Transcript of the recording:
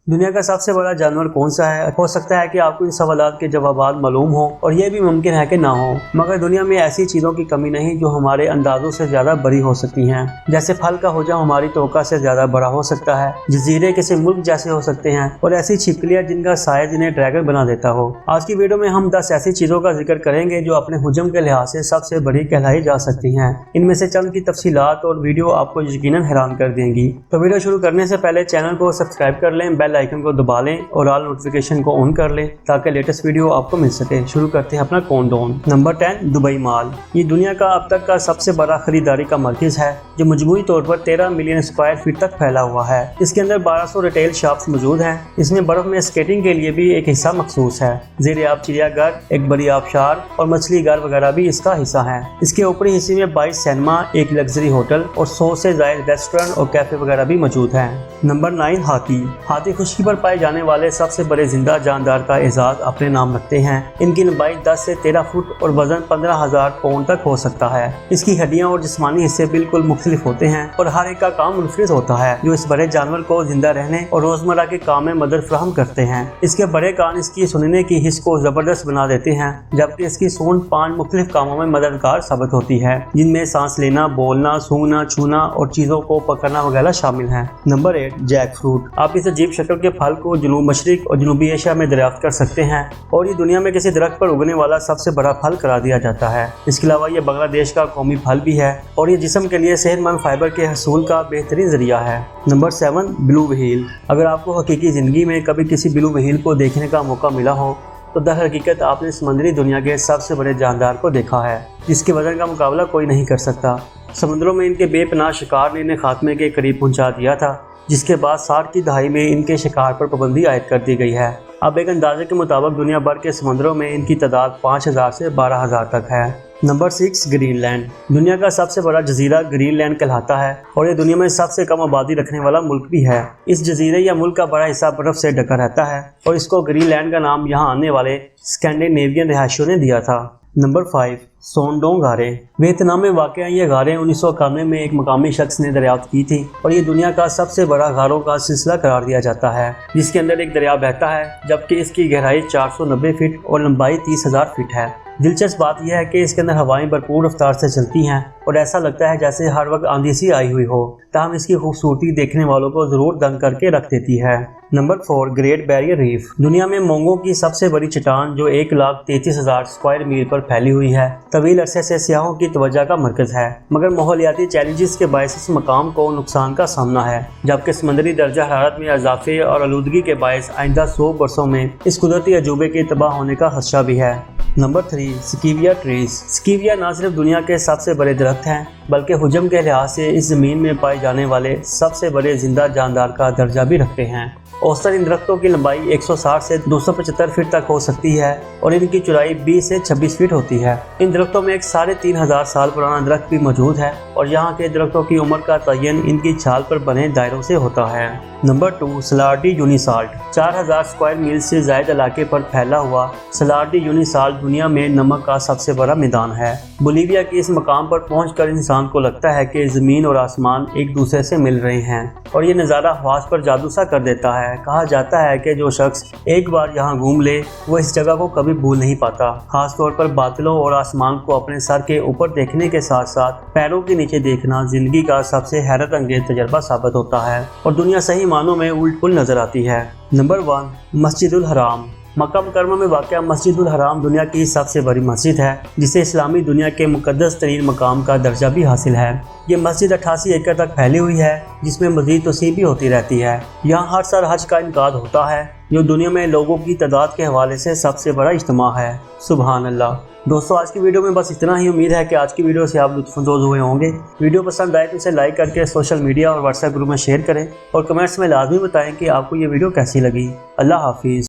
दुनिया का सबसे बड़ा जानवर कौन सा है? हो सकता है कि आपको इन सवालात के जवाब मालूम हो और ये भी मुमकिन है कि ना हो, मगर दुनिया में ऐसी चीज़ों की कमी नहीं जो हमारे अंदाजों से ज़्यादा बड़ी हो सकती हैं। जैसे फल का हुजम हमारी तवक्का से ज़्यादा बड़ा हो सकता है, जजीरे किसी मुल्क जैसे हो सकते हैं, और ऐसी छिपकलियाँ जिनका साइज इन्हें ड्रैगन बना देता हो। आज की वीडियो में हम 10 ऐसी चीज़ों का जिक्र करेंगे जो अपने हुजम के लिहाज से सबसे बड़ी कहलाई जा सकती हैं। इनमें से चंद की तफसीलात और वीडियो आपको यकीनन हैरान कर देंगी। तो वीडियो शुरू करने से पहले चैनल को सब्सक्राइब कर लें, बेल आइकन को दबा लें और ऑल नोटिफिकेशन को ऑन कर लें ताकि लेटेस्ट वीडियो आपको मिल सके। शुरू करते हैं अपना काउंटडाउन। Number 10, Dubai mall. ये दुनिया का अब तक का सबसे बड़ा खरीदारी का मरकज है जो मजमूई तौर पर 13 मिलियन स्क्वायर फीट तक फैला हुआ है। इसके अंदर 1200 रिटेल शॉप्स मौजूद हैं। इसमें बर्फ में स्केटिंग के लिए भी एक हिस्सा मखसूस है। ज़ेर आब चिड़ियाघर, एक बड़ी आबशार और मछली घर वगैरह भी इसका हिस्सा है। इसके ऊपरी हिस्से में 22 सिनेमा, एक लग्जरी होटल और 100 से ज़ायद रेस्टोरेंट और कैफे वगैरह भी मौजूद हैं। नंबर 9, हाथी खुश्की पर पाए जाने वाले सबसे बड़े जिंदा जानदार का एजाज अपने नाम रखते हैं। इनकी लंबाई 10 से 13 फुट और वजन 15,000 पाउंड तक हो सकता है। इसकी हड्डियां और जिस्मानी हिस्से बिल्कुल मुख्तलिफ होते हैं और हर एक का काम मुनफरिद होता है जो इस बड़े जानवर को जिंदा रहने और रोजमर्रा के काम में मदद फराहम करते हैं। इसके बड़े कान इसकी सुनने की हिस्स को जबरदस्त बना देते हैं, जबकि इसकी सूंड 5 मुख्तलिफ कामों में मददगार साबित होती है, जिनमें सांस लेना, बोलना, सूंघना, छूना और चीजों को पकड़ना वगैरह शामिल है। Number 8, jackfruit. आप इस अजीब शक्ल के फल को जनूब मशरिक और जनूबी एशिया में दरियाफ्त कर सकते हैं और ये दुनिया में किसी दरख्त पर उगने वाला सबसे बड़ा फल करार दिया जाता है। इसके अलावा ये बांग्लादेश का कौमी फल भी है और ये जिस्म के लिए सेहतमंद फाइबर के हसूल का बेहतरीन जरिया है। Number 7, blue whale. अगर आपको हकीकी ज़िंदगी में कभी किसी ब्लू व्हेल को देखने का मौका मिला हो तो दर हकीकत आपने समुद्री दुनिया के सबसे बड़े जानदार को देखा है, जिसके वजन का मुकाबला कोई नहीं कर सकता। समुद्रों में इनके बेपनाह शिकार ने इन्हें खात्मे के करीब पहुंचा दिया था, जिसके बाद 60 की दहाई में इनके शिकार पर पाबंदी आयद कर दी गई है। अब एक अंदाजे के मुताबिक दुनिया भर के समुद्रों में इनकी तादाद 5,000 से 12,000 तक है। Number 6, Greenland. दुनिया का सबसे बड़ा जजीरा ग्रीनलैंड कहलाता है और ये दुनिया में सबसे कम आबादी रखने वाला मुल्क भी है। इस जजीरे या मुल्क का बड़ा हिस्सा बर्फ से ढका रहता है और इसको ग्रीनलैंड का नाम यहाँ आने वाले स्कैंडिनेवियन रिहायशियों ने दिया था। नंबर 5, सोनडोंग गारें। वियतनाम में वाक़या ये गारें 1991 में एक मकामी शख्स ने दरियाफ्त की थी और ये दुनिया का सबसे बड़ा गारों का सिलसिला करार दिया जाता है, जिसके अंदर एक दरिया बहता है, जबकि इसकी गहराई 490 फीट और लंबाई 30,000 फीट है। दिलचस्प बात यह है कि इसके अंदर हवाएं भरपूर रफ्तार से चलती हैं और ऐसा लगता है जैसे हर वक्त आंधी सी आई हुई हो। ताहम इसकी खूबसूरती देखने वालों को जरूर दंग करके रख देती है। Number 4, great barrier reef. दुनिया में मोंगों की सबसे बड़ी चट्टान जो 1,33,000 स्क्वायर मील पर फैली हुई है, तवील अरसे से सियाहों की तवज्जो का मरकज है, मगर माहौलियाती चैलेंजेस के बायस इस मकाम को नुकसान का सामना है, जबकि समंदरी दर्जा हरारत में इजाफे और आलूदगी के बायस आइंदा 100 वर्षों में इस कुदरती अजूबे के तबाह होने का खदशा भी है। Number 3, स्कीविया trees. स्कीविया न सिर्फ दुनिया के सबसे बड़े दरख्त हैं बल्कि हुजम के लिहाज से इस ज़मीन में पाए जाने वाले सबसे बड़े जिंदा जानदार का दर्जा भी रखते हैं। औसतन इन दरख्तों की लंबाई 160 से 275 फीट तक हो सकती है और इनकी चौड़ाई 20 से 26 फीट होती है। इन दरख्तों में एक 3,500 साल पुराना दरख्त भी मौजूद है और यहाँ के दरख्तों की उम्र का तयन इनकी छाल पर बने दायरों से होता है। नंबर 2, सलार्डी यूनिसाल्ट। 4,000 स्क्वायर मील से ज़ायद इलाके पर फैला हुआ सलार्डी यूनिसाल्ट दुनिया में नमक का सबसे बड़ा मैदान है। बोलीविया के इस मकाम पर पहुंचकर इंसान को लगता है कि ज़मीन और आसमान एक दूसरे से मिल रहे हैं और ये नज़ारा हवास पर जादू सा कर देता है। कहा जाता है कि जो शख्स एक बार यहाँ घूम ले वो इस जगह को कभी भूल नहीं पाता। खास तौर पर बादलों और आसमान को अपने सर के ऊपर देखने के साथ साथ पैरों के नीचे देखना जिंदगी का सबसे हैरत अंगेज तजर्बा साबित होता है और दुनिया सही मानों में उलट पुल नजर आती है। नंबर 1, मस्जिदुल हराम। मक्का मुकरमा में वाक़या मस्जिदुल हराम दुनिया की सबसे बड़ी मस्जिद है, जिसे इस्लामी दुनिया के मुक़द्दस तरीन मकाम का दर्जा भी हासिल है। ये मस्जिद 88 एकड़ तक फैली हुई है, जिसमें मज़ीद तोसी भी होती रहती है। यहाँ हर साल हज का इनकाद होता है, जो दुनिया में लोगों की तादाद के हवाले से सबसे बड़ा इज्तिमा है। सुबहान अल्लाह। दोस्तों, आज की वीडियो में बस इतना ही। उम्मीद है कि आज की वीडियो से आप लुत्फ़अंदोज़ हुए होंगे। वीडियो पसंद आए तो इसे लाइक करके सोशल मीडिया और व्हाट्सएप ग्रुप में शेयर करें और कमेंट्स में लाजमी बताएं कि आपको ये वीडियो कैसी लगी। अल्लाह हाफिज़।